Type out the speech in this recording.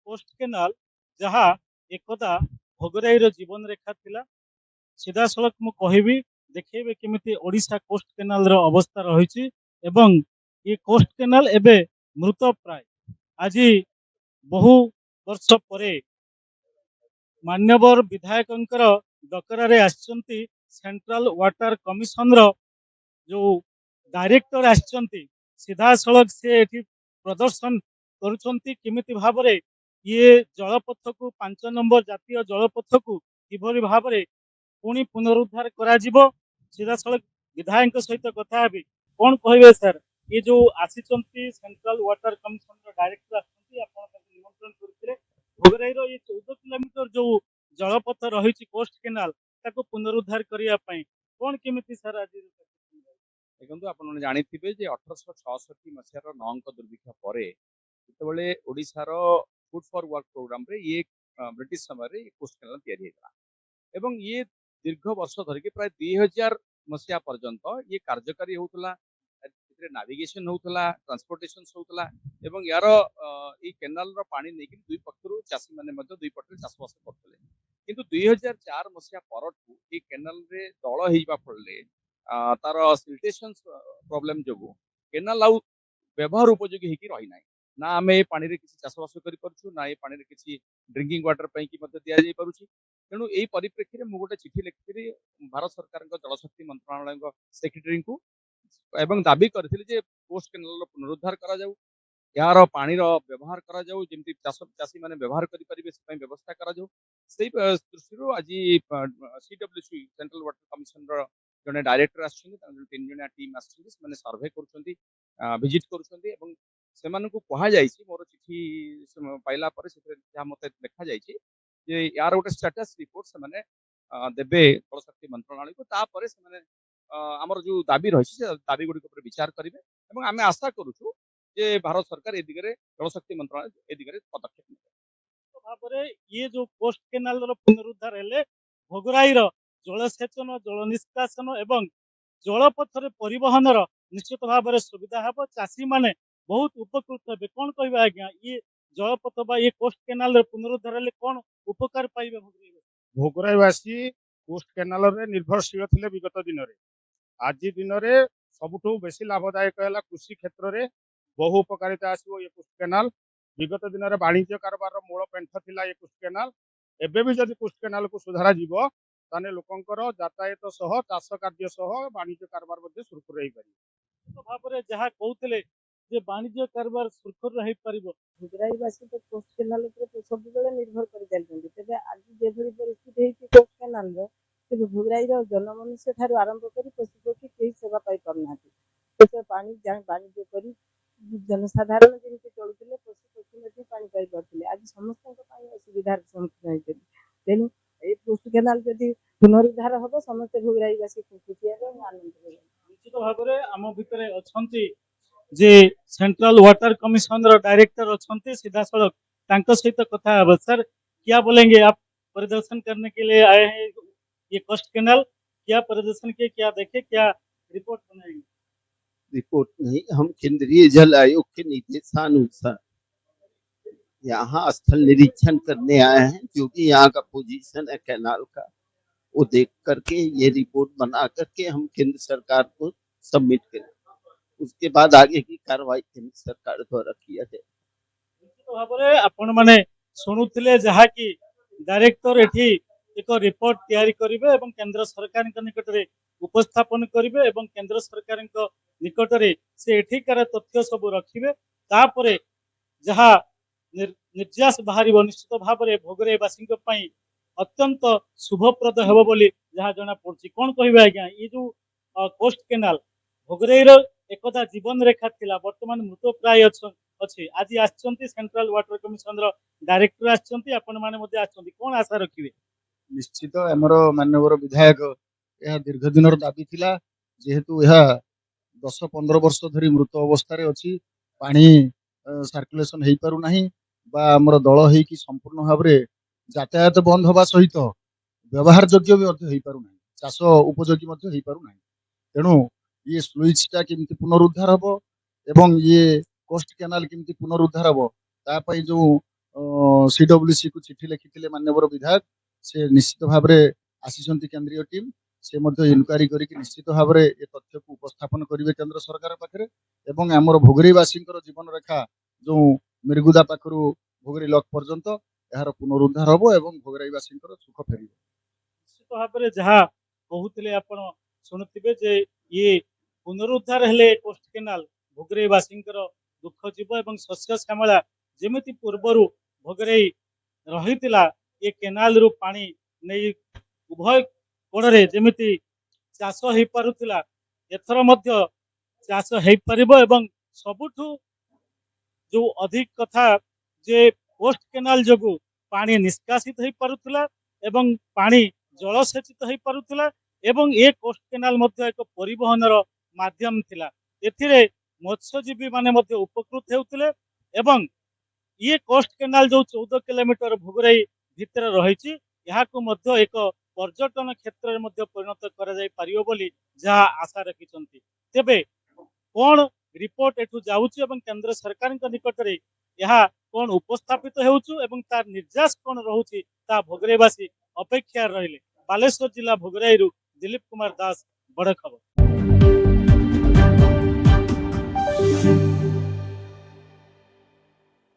Cost canal ଯାହା ଏକଦା ଭୋଗରାଇର ଜୀବନ ରେଖା ଥିଲା। ସିଧାସଳଖ ମୁଁ କହିବି ଦେଖେଇବେ କେମିତି ଓଡ଼ିଶା କୋଷ୍ଟ କେନାଲର ଅବସ୍ଥା ରହିଛି ଏବଂ ଏ କୋଷ୍ଟ କେନାଲ ଏବେ ମୃତ ପ୍ରାୟ। ଆଜି ବହୁ ବର୍ଷ ପରେ ମାନ୍ୟବର ବିଧାୟକଙ୍କର ଡକରାରେ ଆସିଛନ୍ତି ସେଣ୍ଟ୍ରାଲ ୱାଟର କମିଶନର ଯୋଉ ଡାଇରେକ୍ଟର ଆସିଛନ୍ତି ସିଧାସଳଖ ସେ ଏଠି ପ୍ରଦର୍ଶନ କରୁଛନ୍ତି କେମିତି ଭାବରେ ଇଏ ଜଳପଥକୁ 5 ନମ୍ବର ଜାତୀୟ ଜଳପଥକୁ କିଭଳି ଭାବରେ ପୁଣି ପୁନରୁଦ୍ଧାର କରାଯିବ। ସିଧାସଳଖ ବିଧାୟକଙ୍କ ସହିତ କଥା ହେବି। କଣ କହିବେ ସାର୍, ये जो ଆସିଛନ୍ତି ସେଣ୍ଟ୍ରାଲ ୱାଟର କମିଶନର ଡାଇରେକ୍ଟର ଆସିଛନ୍ତି ଆପଣ ତାଙ୍କୁ ନିମନ୍ତ୍ରଣ କରିଥିଲେ ଭୋଗରାଇର ये 14 କିଲୋମିଟର ଯୋଉ ଜଳପଥ ରହିଛି କୋଷ୍ଟ କେନାଲ ତାକୁ ପୁନରୁଦ୍ଧାର କରିବା ପାଇଁ କଣ କେମିତି ସାର୍ ଆଜି देखो आपने जानिथिबे जे 1866 मसीहार 9 दुर्भिक्ष पर जितेबाला ओडिशार फूड फॉर वर्क प्रोग्राम रे ये ब्रिटिश समय रे कोस्ट केनाल तैयारी हेतला एवं ये दीर्घ वर्ष धरिक प्राय 2000 मसीहा पर्यंत ये कार्यकारी होतला नाविगेशन होतला ट्रांसपोर्टेशन होतला एवं यार ये केनाल रो पानी नेकी दुई पक्षरु चासी माने मध्य दुई पटरे चाषबास करथले किंतु 2004 मसीहा परठू ये केनाल रे दळ हेइबा पड़ले तार सिल्टेशन प्रॉब्लम जो केनाल आउ व्यवहार उपयोगी होगी रही ना ना आम ए पानी किसी चाषबास कर ना ए पानी किसी ड्रिंकिंग वाटर पर दि जा पारुछि तेणु यही परिप्रेक्षी में गोटे चिठी लिखी भारत सरकार जलशक्ति मंत्रालय सेक्रेटरी को एवं दाबी करथिली जे कोस्ट केनाल पुनरुद्धार करा जाऊ यार पानी व्यवहार करा जाऊ जेमती चाषी माने व्यवहार करि परिबे से व्यवस्था करा जाऊ सेही दृष्टि आज सीडब्ल्यूसी सेंट्रल वाटर कमिशन जने डायरेक्टर आछन 3 जणिया टीम आछन माने सर्वे करूछंती विजिट करूछंती एवं सेमानकु कहा जायछि मोर चिठी पाइला पर से जा मते देखा जायछि जे यार गोटे स्टेटस रिपोर्ट से माने देबे जलशक्ति मंत्रालय को तापर से माने हमर जो दाबी रही से दाबी गुडी पर विचार करिवे एवं आमे आशा करूछु जे भारत सरकार ए दिगरे जलशक्ति मंत्रालय ए दिगरे पदक्षेप नेबे। भाबरे ये जो कोस्ट केनाल रो पुनरुद्धार हेले भोगराईर जलसेचन जल निष्कासन एवं जलपथरे परिवहन निश्चित भाव में सुविधा हे चाषी माने बहुत उपकृत हे कौन कह आज्ञा ये जलपथ बा ये कोस्ट केनाल पुनरुद्धार हेले कौन उपकार पाइबे भोगराईवासी कोस्ट केनाल रे निर्भरशील थिले विगत दिन रे आज दिन रे सबुठू बेसी लाभदायक है कृषि क्षेत्र में बहु उपकारिता आसो ये कोस्ट केनाल विगत दिन में वाणिज्य कारबार मूल पेंठ थिला ये कोस्ट केनाल एबे भी जदि कोस्ट केनाल को सुधारा जीवो ताने लोकंकर यातायात सह चाष कार्य सह वाणिज्य कारबार मध्ये सुरखुर रही पारिबो भाव में जहाँ कहते जे वाणिज्य कारबार सुरखुर रही पारिबो भोगराईवासी तो कोस्ट केनाल ऊपर सब बेले निर्भर कर चलते तेज आज जेभली परिस्थिति है कोस्ट केनाल तेज भोगराईर जनमनुष्य ठार आरंभ कर पशुपक्षी कहीं सेवा पाई पारना पानी वाणिज्य कर जनसाधारण जमी चलुते पशुपक्षी पानी पाई पारे आज समस्त असुविधार सम्मुखीन होते तेणु ये कोस्ट केनाल जदि पुनरुद्धार हम समस्त भोगराईवासी खुशी आनंद निश्चित भाव में आम भितर अच्छा जे सेंट्रल वाटर कमिशन डायरेक्टर अच्छा सीधा सड़क तांको सहित कथा है सर क्या बोलेंगे आप परिदर्शन करने के लिए आए हैं ये कोस्ट केनाल क्या परिदर्शन किए क्या देखे क्या रिपोर्ट बनाएंगे? रिपोर्ट नहीं, हम केंद्रीय जल आयोग के निर्देशानुसार यहाँ स्थल निरीक्षण करने आए हैं जो भी यहाँ का पोजीशन है कैनाल का वो देख करके ये रिपोर्ट बना करके हम केंद्र सरकार को सबमिट करें उसके बाद आगे की कार्रवाई केंद्र सरकार द्वारा किया जाए। भाव में आपण माने शुणुले जहा कि डायरेक्टर एठी एक रिपोर्ट तैयारी करिवे एवं केंद्र सरकार निकट में उपस्थापन करिवे एवं केंद्र सरकार निकट में से एठिकार तथ्य सब रखिवे तापरे जहा निर्यास बाहर निश्चित भाव में भोगराईवासी अत्यंत शुभप्रद हेबो बोली जहा जना पड़छि कोन कहबे आज्ञा ये जो कोस्ट केनाल भोगराईर एकदा जीवन रेखा थिला वर्तमान मृत प्राय अच्छे आज आछंती सेंट्रल वाटर कमिशन डायरेक्टर आछंती आपण माने मध्ये आछंती कोन आशा रखिबे? निश्चित हमर माननीय विधायक यह दीर्घ दिन दाबी थिला जेहेतु यह 10-15 वर्ष धरी मृत अवस्था अच्छी पानी सर्कुलेशन हो पारु नाही बा हमर दल हेकी संपूर्ण भाव में यातायात बंद होगा सहित व्यवहार योग्य भी हो पारु नाही चाष उपयोगी हो पारु नाही तेणु ये स्लुइसटा केमती पुनरुद्धार हम एवं ये कोस्ट केनाल केमती पुनरुद्धार हम तापाई जो सीडब्ल्यूसी को चिठी लिखिथिले माननीय विधायक से निश्चित भाव में आसीचंती केंद्रीय टीम से मध्य इनक्वारी करके निश्चित भाव में ये तथ्य को उपस्थापन करेंगे केंद्र सरकार पाखे एवं आमर भोगरेवासी जीवन रेखा जो मिर्गुदा पाखु भोगरी लक पर्यंत यार पुनरुद्धार हम एवं भोगराईवासी सुख फेर निश्चित भाव में जहाँ कहते आपण शुणुवे जे ये पुनरुद्धार हेले कोस्ट केनाल भोगरेवासी दुख जीव एवं शस्य श्यामला जमी पूर्वर भोगरेई रही ये केनाल रु पानी नहीं उभय कोणरे जमी चाष हो पारुला एथर मध्य चाष हो पार एवं सबुठु जो अधिक कथा जे कोस्ट केनाल जो पानी निष्कासित हो पारुला एवं पानी जलसेचित हो पारुला एवं ये कोस्ट केनाल मध्य एक परिवहन माध्यम थिला एथिरे मत्स्यजीवी माने मध्य उपकृत हेउथिले एवं ये कोस्ट केनाल जो 14 किलोमीटर भोगराई भितर रही एक पर्यटन क्षेत्र में मध्य परिणत करा जाई पारियो बोली जहाँ आशा रखिछंती तेबे कौन रिपोर्ट एठू जाउची एवं केंद्र सरकार निकट में यह कौन उपस्थापित हेउछु एवं तार निर्यास कौन रहुची ता भोगरेवासी अपेक्षा रहिले बालेश्वर जिला भोगराई दिलीप कुमार दास बड़ खबर।